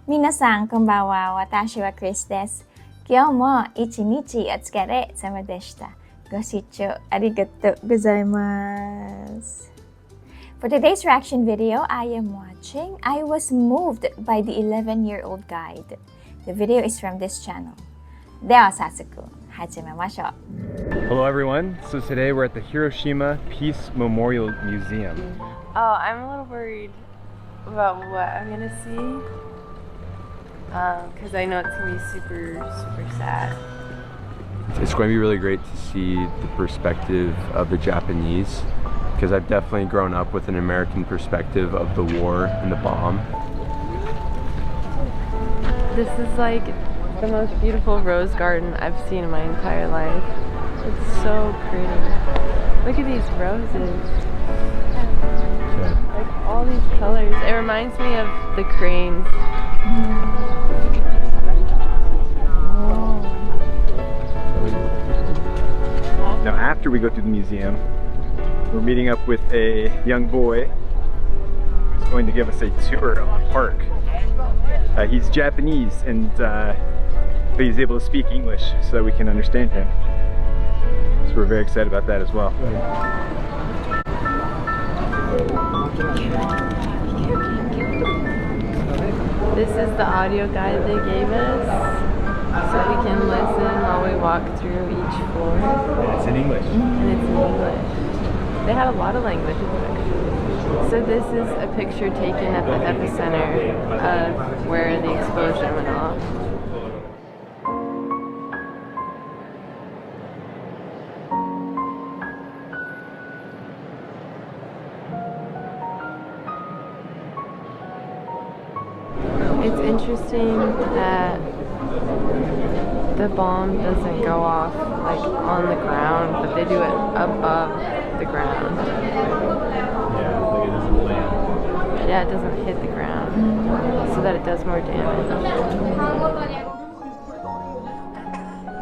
皆さんこんばんは。私はクリスです。今日も一日お疲れ様でした。ご視聴ありがとうございます。For today's reaction video I am watching, I was moved by the 11-year-old guide. The video is from this channel. では早速始めましょう。Hello everyone. So today we're at the Hiroshima Peace Memorial Museum. Oh, I'm a little worried about what I'm gonna see. Because I know it's gonna be super sad. It's going to be really great to see the perspective of the Japanese, because I've definitely grown up with an American perspective of the war and the bomb. This is like the most beautiful rose garden I've seen in my entire life. It's so pretty. Look at these roses. Like all these colors. It reminds me of the cranes. Now after we go through the museum, we're meeting up with a young boy who's going to give us a tour of the park. He's Japanese and but he's able to speak English so that we can understand him. So we're very excited about that as well. This is the audio guide they gave us, so we can listen while we walk through each floor. It's in English. And it's in English. They had a lot of languages actually. So this is a picture taken at the epicenter of where the explosion went off. It's interesting that the bomb doesn't go off like on the ground, but they do it above the ground. Yeah, like it doesn't land. Yeah, it doesn't hit the ground, so that it does more damage.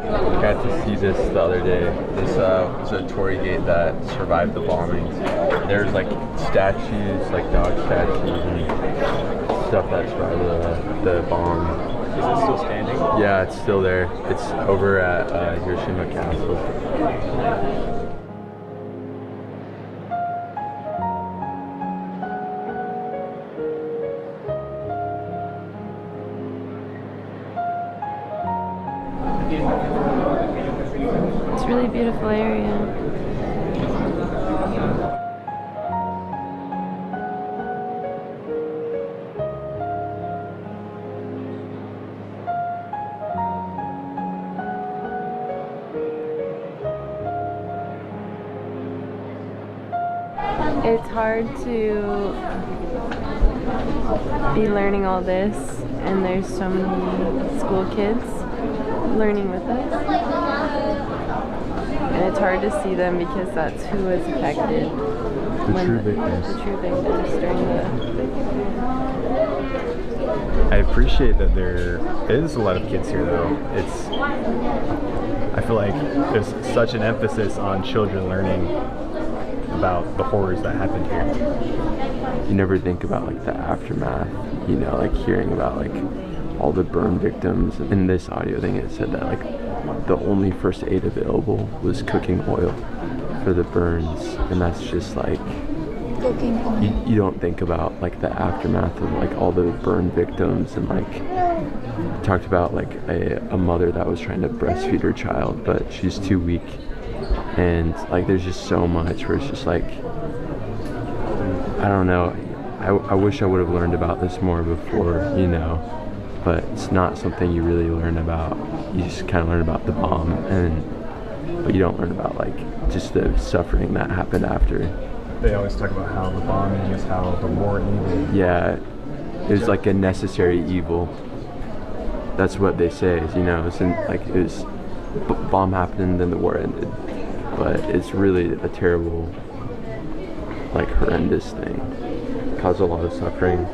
I got to see this the other day. This was a torii gate that survived the bombing. There's like statues, like dog statues and stuff that survived the bomb. Is it still standing? Yeah, it's still there. It's over at Hiroshima Castle. It's a really beautiful area. It's hard to be learning all this, and there's so many school kids learning with us, and it's hard to see them because that's who was affected. The true victims. The true victims during the... I appreciate that there is a lot of kids here though. I feel like there's such an emphasis on children learning about the horrors that happened here. You never think about like the aftermath, you know, like hearing about like all the burn victims. In this audio thing it said that like the only first aid available was cooking oil for the burns, and that's just like Cooking oil. you don't think about like the aftermath of like all the burn victims, and like talked about like a mother that was trying to breastfeed her child but she's too weak, and like there's just so much where it's just like, I don't know, I wish I would have learned about this more before, you know, but it's not something you really learn about. You just kind of learn about the bomb, but you don't learn about like just the suffering that happened after. They always talk about how the bombing is how the war ended. Yeah, it was like a necessary evil. That's what they say, you know. It's bomb happened and then the war ended, but it's really a terrible, like horrendous thing. Caused a lot of suffering.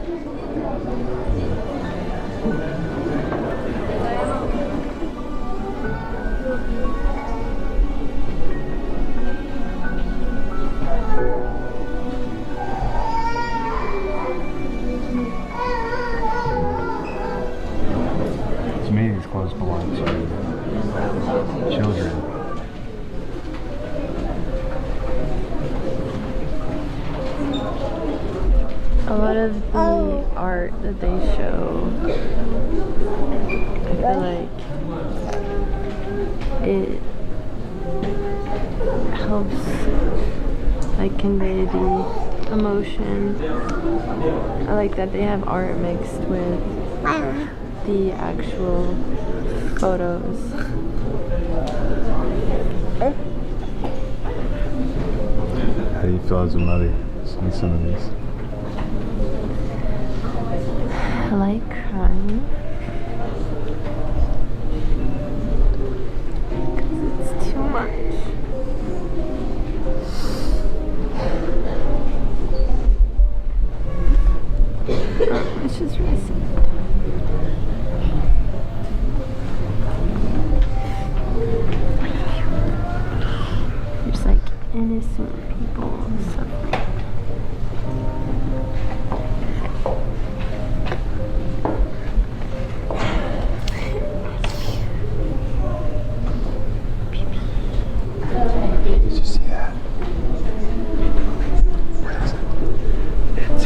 clothes belong to children. A lot of the art that they show, I feel like it helps like convey the emotion. I like that they have art mixed with the actual photos. How do you feel as a mother seeing some of these? I like crying because it's too much. It's just really sad. There's like innocent people suffering. Did you see that? What is it? It's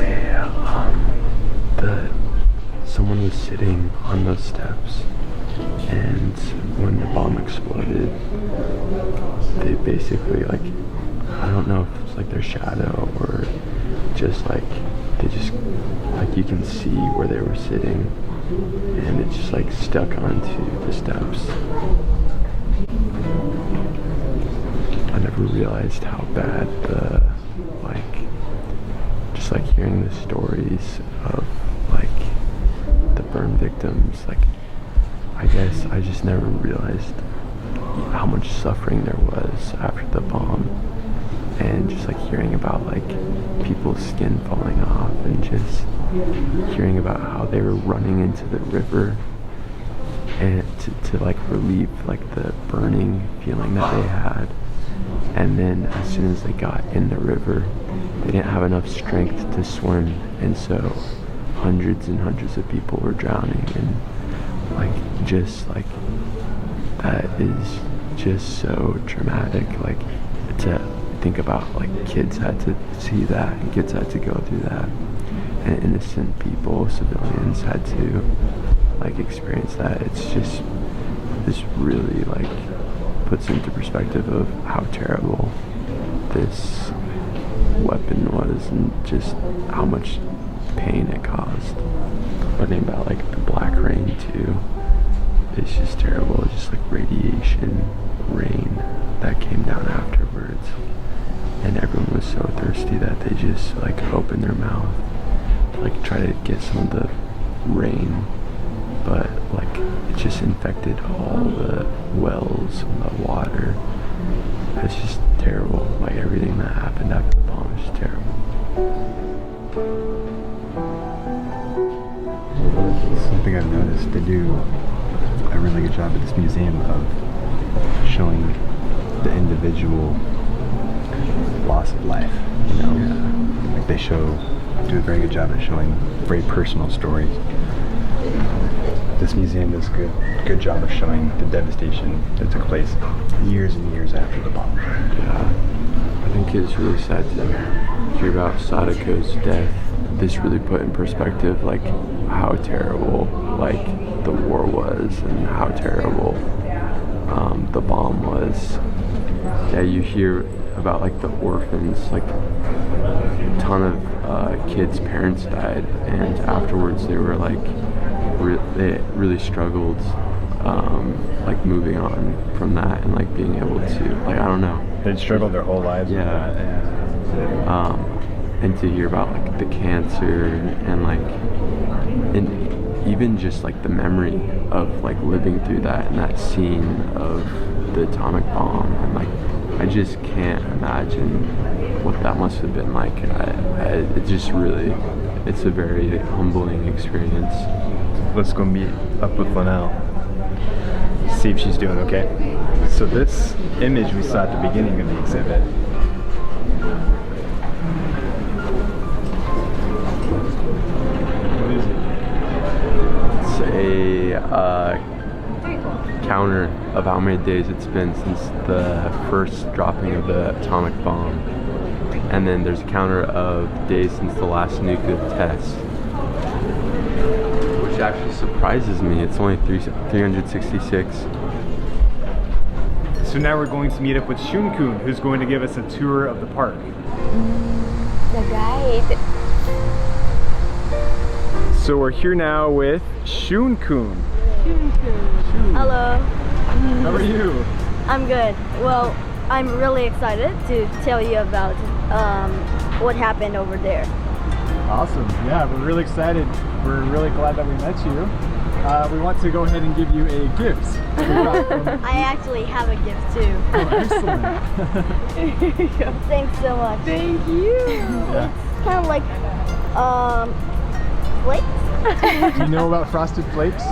someone was sitting on those steps, and when the bomb exploded, they basically like, I don't know if it's like their shadow or just like, they just, like you can see where they were sitting, and it just like stuck onto the steps. I never realized how bad the, like, just like hearing the stories of like the burn victims, like I guess I just never realized how much suffering there was after the bomb, and just like hearing about like people's skin falling off, and just hearing about how they were running into the river and to like relieve like the burning feeling that they had. And then as soon as they got in the river, they didn't have enough strength to swim, and so hundreds and hundreds of people were drowning. And like just like that is just so traumatic, like to think about, like kids had to see that, and kids had to go through that, and innocent people, civilians, had to like experience that. It's just, this really like puts into perspective of how terrible this weapon was, and just how much pain it caused. But think about like the black rain too. It's just terrible. It's just like radiation rain that came down afterwards, and everyone was so thirsty that they just like opened their mouth to like try to get some of the rain, but like it just infected all the wells of water. It's just terrible. Like everything that happened after the bomb is just terrible. Something I've noticed, they do a really good job at this museum of showing the individual loss of life, you know? Yeah. Like they do a very good job at showing very personal stories. This museum does a good job of showing the devastation that took place years and years after the bomb. Yeah, I think it's really sad to hear about Sadako's death. This really put in perspective like how terrible like the war was, and how terrible the bomb was. Yeah, you hear about like the orphans, like a ton of kids' parents died, and afterwards they were like they really struggled like moving on from that, and like being able to, like, I don't know, They'd struggled their whole lives with that. Yeah. And to hear about like the cancer, and like, and even just like the memory of like living through that, and that scene of the atomic bomb, and like I just can't imagine what that must have been like. It just really, it's a very humbling experience. Let's go meet up with Linnell, see if she's doing okay. So this image we saw at the beginning of the exhibit, what is it? It's a counter of how many days it's been since the first dropping of the atomic bomb. And then there's a counter of days since the last nuclear test. Which actually surprises me. It's only 366. So now we're going to meet up with Shun-kun, who's going to give us a tour of the park. The guide. So we're here now with Shun-kun. Hello, How are you? I'm good. Well, I'm really excited to tell you about what happened over there. Awesome. Yeah, we're really excited. We're really glad that we met you. We want to go ahead and give you a gift. I actually have a gift too. Excellent. Thanks so much. Thank you. Yeah. It's kind of like flakes. Do you know about Frosted Flakes?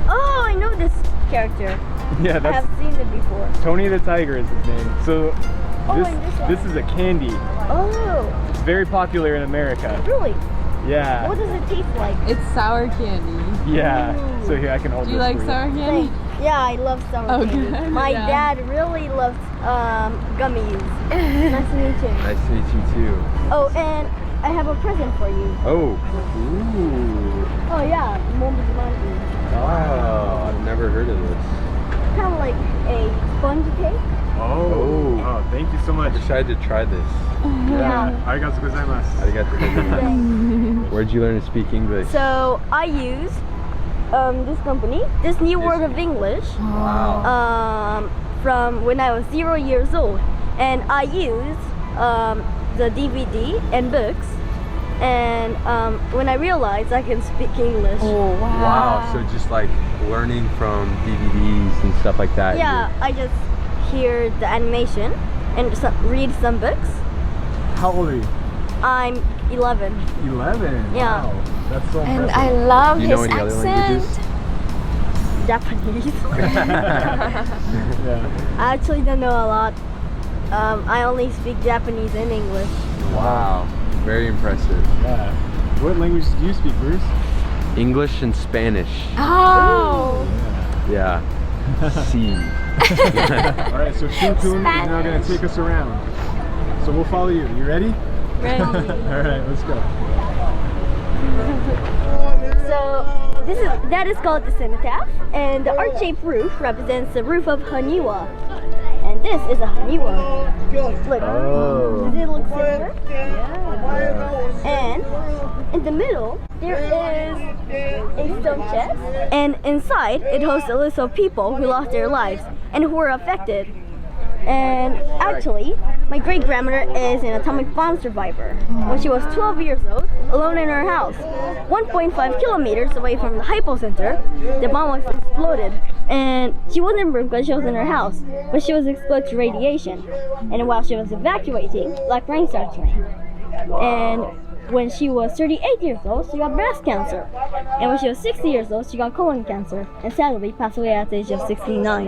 Oh, I know this character. Yeah, I that's have seen it before. Tony the Tiger is his name. So Oh, and this one. this is a candy. Oh, It's very popular in America. really? Yeah. What does it taste like? It's sour candy. Yeah. So here I can hold Do you this like for sour candy? Yeah, I love sour Oh, candy. good. My Yeah. dad really loves gummies. Nice to meet you. Nice to meet you too. Oh, and I have a present for you. Oh. Ooh. Oh yeah, Mom's monkey. Oh, I've never heard of this. Kind of like a sponge cake. Oh. Oh, thank you so much. I decided to try this. Yeah. Arigatou gozaimasu. Arigatou gozaimasu. Where'd you learn to speak English? So I use this company, this new word of English, Wow. from when I was 0 years old, and I use the DVD and books. And when I realized I can speak English, Oh, wow. Wow, so just like learning from DVDs and stuff like that. yeah, I just hear the animation and read some books. How old are you? I'm 11. 11. Yeah. Wow. That's so And impressive. I love Do you his know any other accent. languages? Japanese. Yeah. I actually don't know a lot. I only speak Japanese and English. Wow, very impressive. Yeah. What languages do you speak, Bruce? English and Spanish. Oh. Yeah. C. All right, so Shun-kun is now going to take us around. So we'll follow you. You ready? Ready. All right, let's go. So that is called the cenotaph, and the arch-shaped roof represents the roof of Haniwa. And this is a Haniwa. Look, Oh. does it look similar? Yeah. And in the middle there is a stone chest, and inside it hosts a list of people who lost their lives and who were affected. And actually, my great-grandmother is an atomic bomb survivor. When she was 12 years old, alone in her house, 1.5 kilometers away from the hypocenter, the bomb was exploded. And she wasn't burned because she was in her house, but she was exposed to radiation. And while she was evacuating, black rain started raining. And when she was 38 years old, she got breast cancer. And when she was 60 years old, she got colon cancer. And sadly, passed away at the age of 69.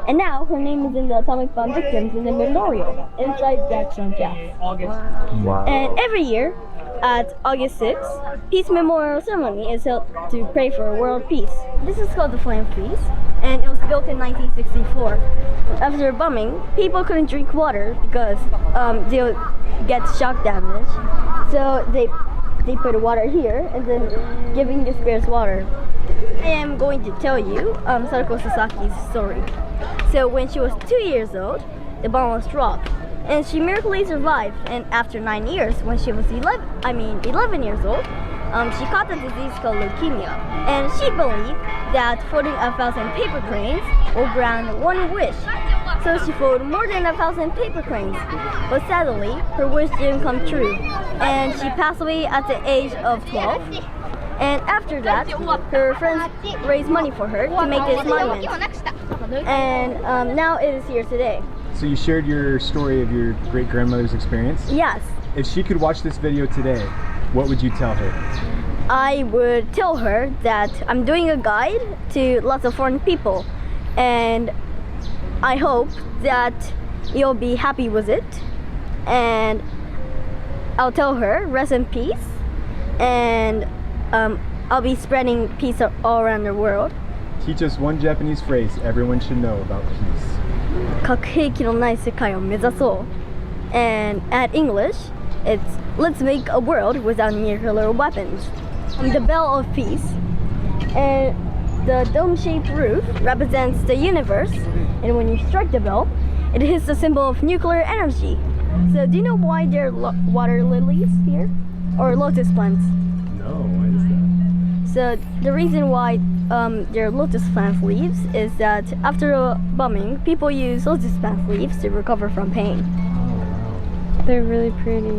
And now, her name is in the atomic bomb victims in the memorial inside that stone chest. Wow. And every year, at August 6th, Peace Memorial Ceremony is held to pray for world peace. This is called the Flame Feast, and it was built in 1964. After bombing, people couldn't drink water because they would get shock damage. So they put water here and then giving the spirits water. I am going to tell you Sadako Sasaki's story. So when she was 2 years old, the bomb was dropped. And she miraculously survived, and after 9 years, when she was 11 years old, she caught a disease called leukemia. And she believed that folding 1,000 paper cranes will grant one wish. So she folded more than 1,000 paper cranes. But sadly, her wish didn't come true. And she passed away at the age of 12. And after that, her friends raised money for her to make this monument. And now it is here today. So you shared your story of your great-grandmother's experience. Yes. If she could watch this video today, what would you tell her? I would tell her that I'm doing a guide to lots of foreign people, and I hope that you'll be happy with it. And I'll tell her rest in peace, and I'll be spreading peace all around the world. Teach us one Japanese phrase everyone should know about peace. 核兵器のない世界を目指そう。And at English, it's let's make a world without nuclear weapons. The bell of peace. And the dome-shaped roof represents the universe. And when you strike the bell, it hits the symbol of nuclear energy. So do you know why there are water lilies here? Or lotus plants? No, why is that? So the reason why there are lotus plant leaves is that after a bombing, people use lotus plant leaves to recover from pain. They're really pretty.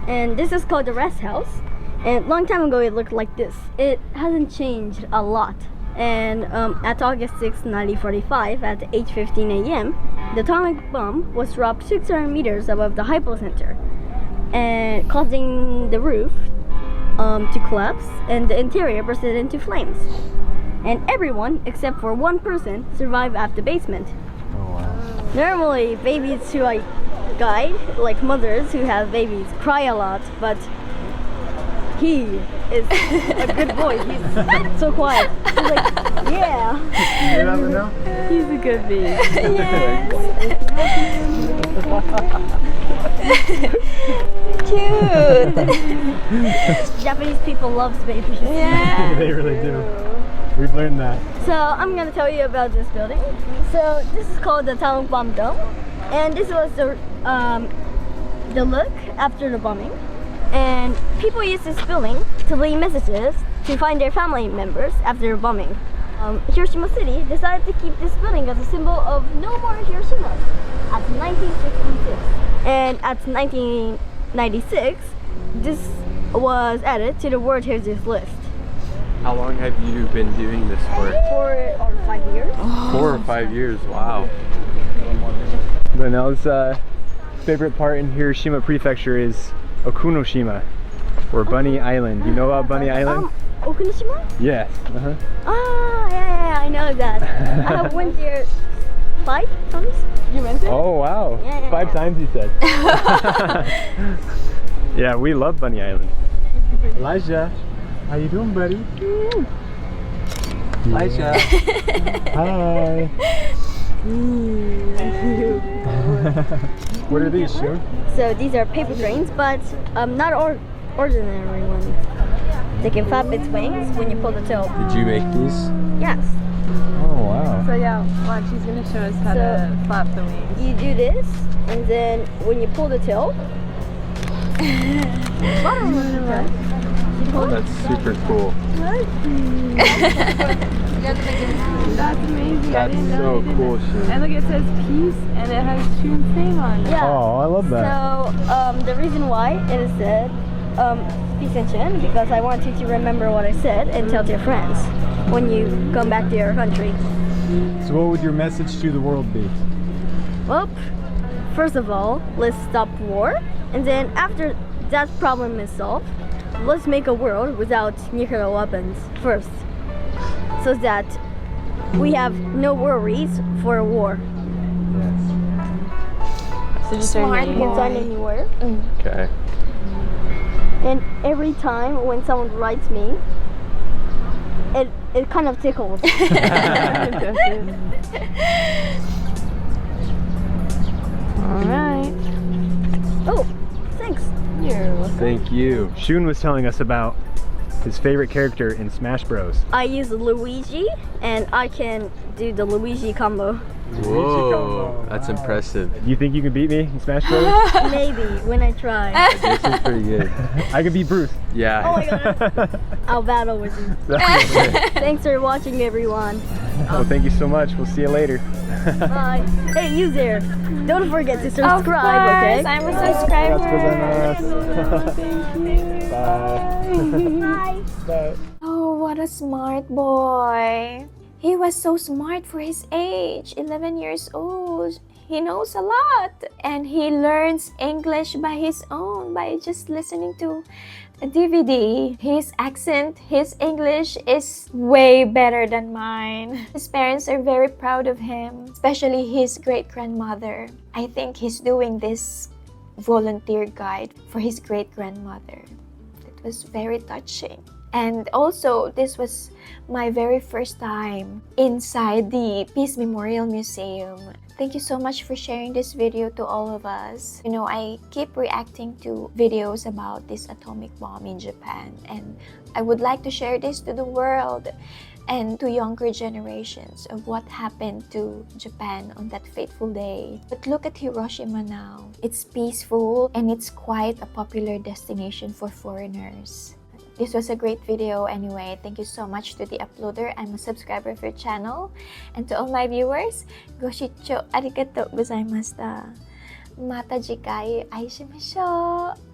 And this is called the rest house. And long time ago it looked like this. It hasn't changed a lot. And at August 6, 1945, at 8:15 a.m., the atomic bomb was dropped 600 meters above the hypocenter, and causing the roof to collapse, and the interior bursted into flames. And everyone except for one person survived at the basement. Oh wow. Normally, babies who I guide, like mothers who have babies, cry a lot, but he is a good boy. He's so quiet. He's like, yeah. You never know? He's a good bee. Cute. Japanese people loves babies. Yeah. They really do. We've learned that. So I'm gonna tell you about this building. So this is called the atomic bomb dome, and this was the look after the bombing. And people use this building to leave messages to find their family members after the bombing. Hiroshima City decided to keep this building as a symbol of no more Hiroshima at 1966. And at 1996, this was added to the World Heritage List. How long have you been doing this for? 4 or 5 years. 4 or 5 years, wow. Linnell's favorite part in Hiroshima Prefecture is Okunoshima, or Bunny Island. You know about Bunny Island? Okunoshima? Yes. Uh-huh. Ah, yeah, I know that. I have went there 5 times. You went there? Oh wow. Yeah. 5 times he said. Yeah, we love Bunny Island. Elijah, how you doing, buddy? Elijah. Hi. What are these, Shun? So these are paper trains, but not ordinary ones. They can flap its wings when you pull the tail. Did you make these? Yes. Oh wow. So yeah, watch, she's gonna show us how to flap the wings. You do this, and then when you pull the tail, Oh, that's super cool. That's amazing. I That's didn't know so they did cool, that. Shun. And look, it says peace, and it has Shun's name on it. yeah. Oh, I love that. So the reason why it is said peace and chin, because I want you to remember what I said and tell to your friends when you come back to your country. So what would your message to the world be? Well, first of all, let's stop war, and then after that problem is solved, let's make a world without nuclear weapons first, so that we have no worries for a war. So just Smart You can sign anywhere. Okay. And every time when someone writes me, it kind of tickles. Alright. Oh, thanks. You're welcome. Thank you. Shun was telling us about his favorite character in Smash Bros. I use Luigi, and I can do the Luigi combo. Whoa, that's impressive. Do you think you can beat me in Smash Bros? Maybe when I try. This is pretty good. I can beat Bruce. Yeah. Oh my god. I'll battle with you. Thanks for watching, everyone. Well, thank you so much. We'll see you later. Bye. Hey, you there. Don't forget to Of subscribe, course, okay? I'm a subscriber. Bye. Bye. Oh, what a smart boy. He was so smart for his age, 11 years old. He knows a lot. And he learns English by his own, by just listening to a DVD. His accent, his English is way better than mine. His parents are very proud of him, especially his great-grandmother. I think he's doing this volunteer guide for his great-grandmother. It was very touching. And also, this was my very first time inside the Peace Memorial Museum. Thank you so much for sharing this video to all of us. You know, I keep reacting to videos about this atomic bomb in Japan, and I would like to share this to the world and to younger generations of what happened to Japan on that fateful day. But look at Hiroshima now. It's peaceful and it's quite a popular destination for foreigners. This was a great video anyway. Thank you so much to the uploader. I'm a subscriber of your channel. And to all my viewers, goshitcho arigatou gozaimashita. Mata jikai aishimashou.